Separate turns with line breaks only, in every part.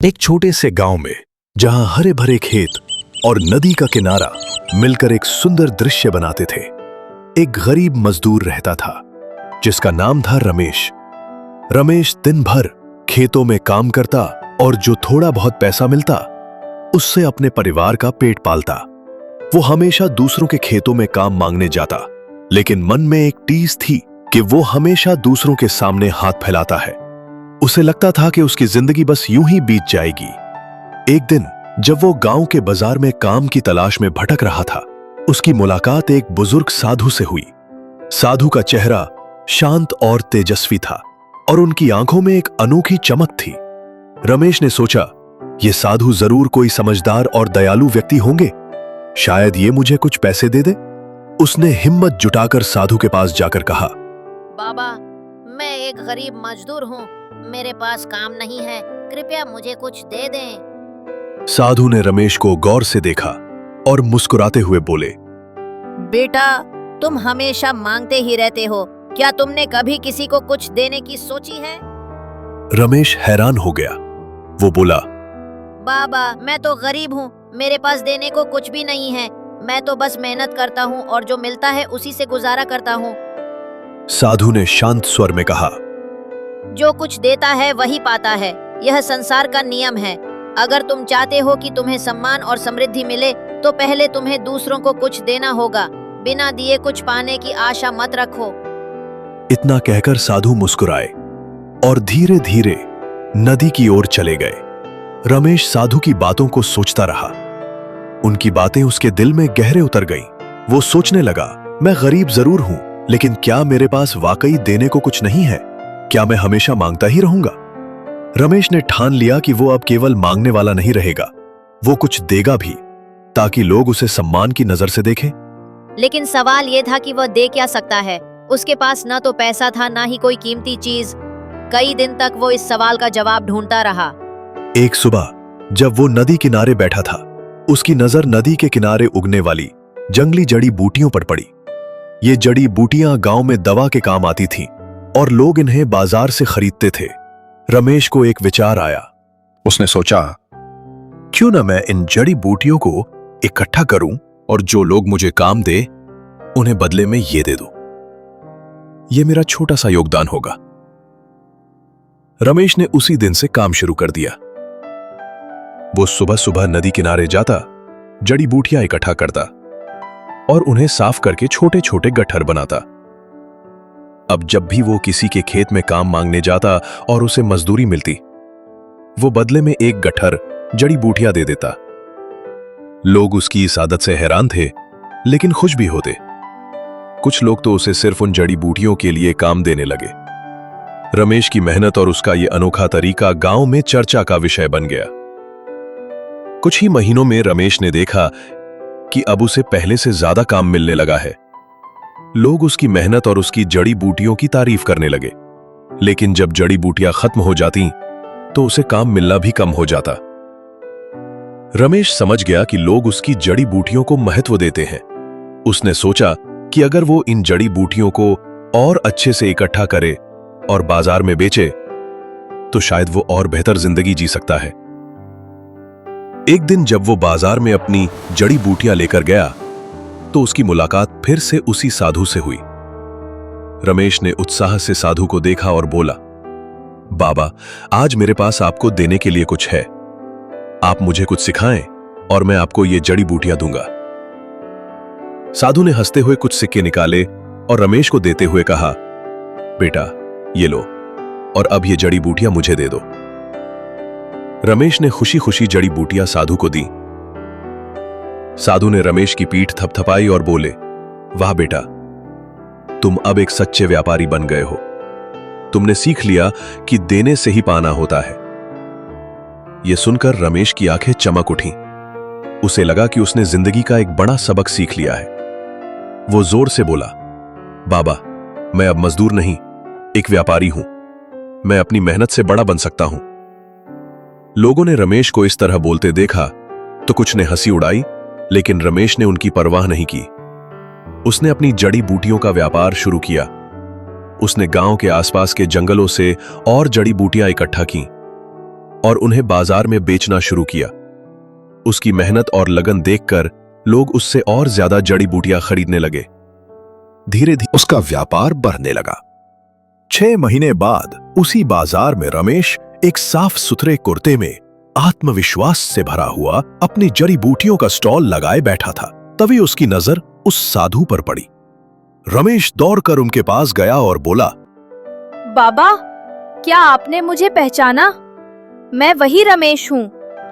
एक छोटे से गांव में जहां हरे भरे खेत और नदी का किनारा मिलकर एक सुंदर दृश्य बनाते थे, एक गरीब मजदूर रहता था जिसका नाम था रमेश। रमेश दिन भर खेतों में काम करता और जो थोड़ा बहुत पैसा मिलता उससे अपने परिवार का पेट पालता। वो हमेशा दूसरों के खेतों में काम मांगने जाता, लेकिन मन में एक टीस थी कि वो हमेशा दूसरों के सामने हाथ फैलाता है। उसे लगता था कि उसकी जिंदगी बस यूं ही बीत जाएगी। एक दिन जब वो गांव के बाजार में काम की तलाश में भटक रहा था, उसकी मुलाकात एक बुजुर्ग साधु से हुई। साधु का चेहरा शांत और तेजस्वी था और उनकी आंखों में एक अनोखी चमक थी। रमेश ने सोचा, ये साधु जरूर कोई समझदार और दयालु व्यक्ति होंगे, शायद ये मुझे कुछ पैसे दे दे। उसने हिम्मत जुटाकर साधु के पास जाकर कहा,
बाबा, मैं एक गरीब मजदूर हूँ, मेरे पास काम नहीं है, कृपया मुझे कुछ दे दें।
साधु ने रमेश को गौर से देखा और मुस्कुराते हुए बोले,
बेटा, तुम हमेशा मांगते ही रहते हो, क्या तुमने कभी किसी को कुछ देने की सोची है?
रमेश हैरान हो गया। वो बोला,
बाबा, मैं तो गरीब हूँ, मेरे पास देने को कुछ भी नहीं है, मैं तो बस मेहनत करता हूँ और जो मिलता है उसी से गुजारा करता हूँ।
साधु ने शांत स्वर में कहा,
जो कुछ देता है वही पाता है, यह संसार का नियम है। अगर तुम चाहते हो कि तुम्हें सम्मान और समृद्धि मिले तो पहले तुम्हें दूसरों को कुछ देना होगा, बिना दिए कुछ पाने की आशा मत रखो।
इतना कहकर साधु मुस्कुराए और धीरे धीरे नदी की ओर चले गए। रमेश साधु की बातों को सोचता रहा। उनकी बातें उसके दिल में गहरे उतर गईं। वो सोचने लगा, मैं गरीब जरूर हूं, लेकिन क्या मेरे पास वाकई देने को कुछ नहीं है? क्या मैं हमेशा मांगता ही रहूंगा? रमेश ने ठान लिया कि वो अब केवल मांगने वाला नहीं रहेगा, वो कुछ देगा भी, ताकि लोग उसे सम्मान की नजर से देखें।
लेकिन सवाल ये था कि वह दे क्या सकता है? उसके पास न तो पैसा था, ना ही कोई कीमती चीज। कई दिन तक वो इस सवाल का जवाब ढूंढता रहा।
एक सुबह जब वो नदी किनारे बैठा था, उसकी नजर नदी के किनारे उगने वाली जंगली जड़ी बूटियों पर पड़ी। ये जड़ी बूटियां गांव में दवा के काम आती थीं और लोग इन्हें बाजार से खरीदते थे। रमेश को एक विचार आया। उसने सोचा, क्यों न मैं इन जड़ी बूटियों को इकट्ठा करूं और जो लोग मुझे काम दे उन्हें बदले में ये दे दूं। ये मेरा छोटा सा योगदान होगा। रमेश ने उसी दिन से काम शुरू कर दिया। वो सुबह सुबह नदी किनारे जाता, जड़ी बूटियां इकट्ठा करता और उन्हें साफ करके छोटे छोटे गट्ठर बनाता। अब जब भी वो किसी के खेत में काम मांगने जाता और उसे मजदूरी मिलती, वो बदले में एक गट्ठर जड़ी बूटियां दे देता। लोग उसकी इस आदत से हैरान थे, लेकिन खुश भी होते। कुछ लोग तो उसे सिर्फ उन जड़ी बूटियों के लिए काम देने लगे। रमेश की मेहनत और उसका ये अनोखा तरीका गांव में चर्चा का विषय बन गया। कुछ ही महीनों में रमेश ने देखा कि अब उसे पहले से ज्यादा काम मिलने लगा है। लोग उसकी मेहनत और उसकी जड़ी बूटियों की तारीफ करने लगे, लेकिन जब जड़ी बूटियां खत्म हो जाती तो उसे काम मिलना भी कम हो जाता। रमेश समझ गया कि लोग उसकी जड़ी बूटियों को महत्व देते हैं। उसने सोचा कि अगर वो इन जड़ी बूटियों को और अच्छे से इकट्ठा करे और बाजार में बेचे तो शायद वो और बेहतर जिंदगी जी सकता है। एक दिन जब वो बाजार में अपनी जड़ी बूटियां लेकर गया तो उसकी मुलाकात फिर से उसी साधु से हुई। रमेश ने उत्साह से साधु को देखा और बोला, बाबा, आज मेरे पास आपको देने के लिए कुछ है। आप मुझे कुछ सिखाएं और मैं आपको ये जड़ी बूटियां दूंगा। साधु ने हंसते हुए कुछ सिक्के निकाले और रमेश को देते हुए कहा, बेटा, ये लो और अब ये जड़ी बूटियां मुझे दे दो। रमेश ने खुशी खुशी जड़ी बूटियां साधु को दी। साधु ने रमेश की पीठ थपथपाई और बोले, वाह बेटा, तुम अब एक सच्चे व्यापारी बन गए हो। तुमने सीख लिया कि देने से ही पाना होता है। यह सुनकर रमेश की आंखें चमक उठीं। उसे लगा कि उसने जिंदगी का एक बड़ा सबक सीख लिया है। वो जोर से बोला, बाबा, मैं अब मजदूर नहीं, एक व्यापारी हूं। मैं अपनी मेहनत से बड़ा बन सकता हूं। लोगों ने रमेश को इस तरह बोलते देखा तो कुछ ने हंसी उड़ाई, लेकिन रमेश ने उनकी परवाह नहीं की। उसने अपनी जड़ी बूटियों का व्यापार शुरू किया। उसने गांव के आसपास के जंगलों से और जड़ी बूटियां इकट्ठा की। और उन्हें बाजार में बेचना शुरू किया। उसकी मेहनत और लगन देखकर लोग उससे और ज्यादा जड़ी बूटियां खरीदने लगे। धीरे धीरे उसका व्यापार बढ़ने लगा। 6 महीने बाद उसी बाजार में रमेश एक साफ सुथरे कुर्ते में आत्मविश्वास से भरा हुआ अपनी जड़ी बूटियों का स्टॉल लगाए बैठा था। तभी उसकी नजर उस साधु पर पड़ी। रमेश दौड़कर उनके पास गया और बोला,
बाबा, क्या आपने मुझे पहचाना? मैं वही रमेश हूँ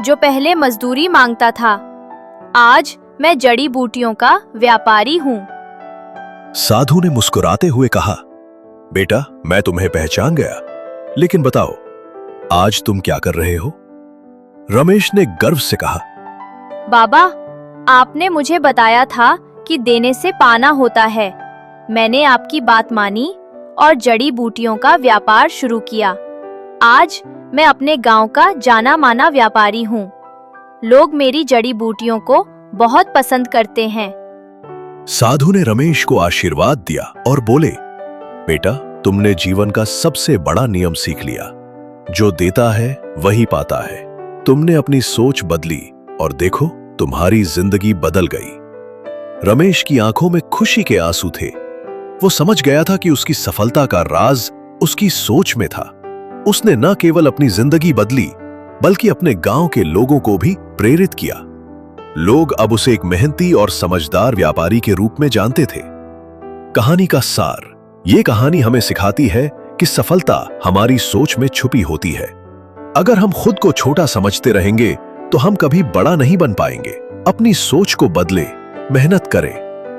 जो पहले मजदूरी मांगता था। आज मैं जड़ी बूटियों का व्यापारी हूँ।
साधु ने मुस्कुराते हुए कहा, बेटा, मैं तुम्हें पहचान गया, लेकिन बताओ आज तुम क्या कर रहे हो? रमेश ने गर्व से कहा,
बाबा, आपने मुझे बताया था कि देने से पाना होता है। मैंने आपकी बात मानी और जड़ी बूटियों का व्यापार शुरू किया। आज मैं अपने गांव का जाना माना व्यापारी हूँ। लोग मेरी जड़ी बूटियों को बहुत पसंद करते हैं।
साधु ने रमेश को आशीर्वाद दिया और बोले, बेटा, तुमने जीवन का सबसे बड़ा नियम सीख लिया। जो देता है वही पाता है। तुमने अपनी सोच बदली और देखो, तुम्हारी जिंदगी बदल गई। रमेश की आंखों में खुशी के आंसू थे। वो समझ गया था कि उसकी सफलता का राज उसकी सोच में था। उसने न केवल अपनी जिंदगी बदली, बल्कि अपने गांव के लोगों को भी प्रेरित किया। लोग अब उसे एक मेहनती और समझदार व्यापारी के रूप में जानते थे। कहानी का सार: ये कहानी हमें सिखाती है कि सफलता हमारी सोच में छुपी होती है। अगर हम खुद को छोटा समझते रहेंगे तो हम कभी बड़ा नहीं बन पाएंगे। अपनी सोच को बदले, मेहनत करें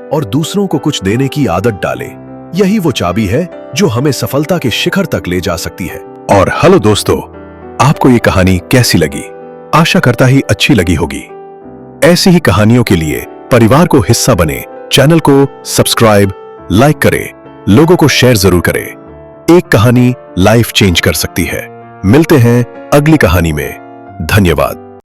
और दूसरों को कुछ देने की आदत डालें। यही वो चाबी है जो हमें सफलता के शिखर तक ले जा सकती है। और हेलो दोस्तों, आपको ये कहानी कैसी लगी? आशा करता ही अच्छी लगी होगी। ऐसी ही कहानियों के लिए परिवार को हिस्सा बने, चैनल को सब्सक्राइब, लाइक करें, लोगों को शेयर जरूर करें। एक कहानी लाइफ चेंज कर सकती है। मिलते हैं अगली कहानी में। धन्यवाद।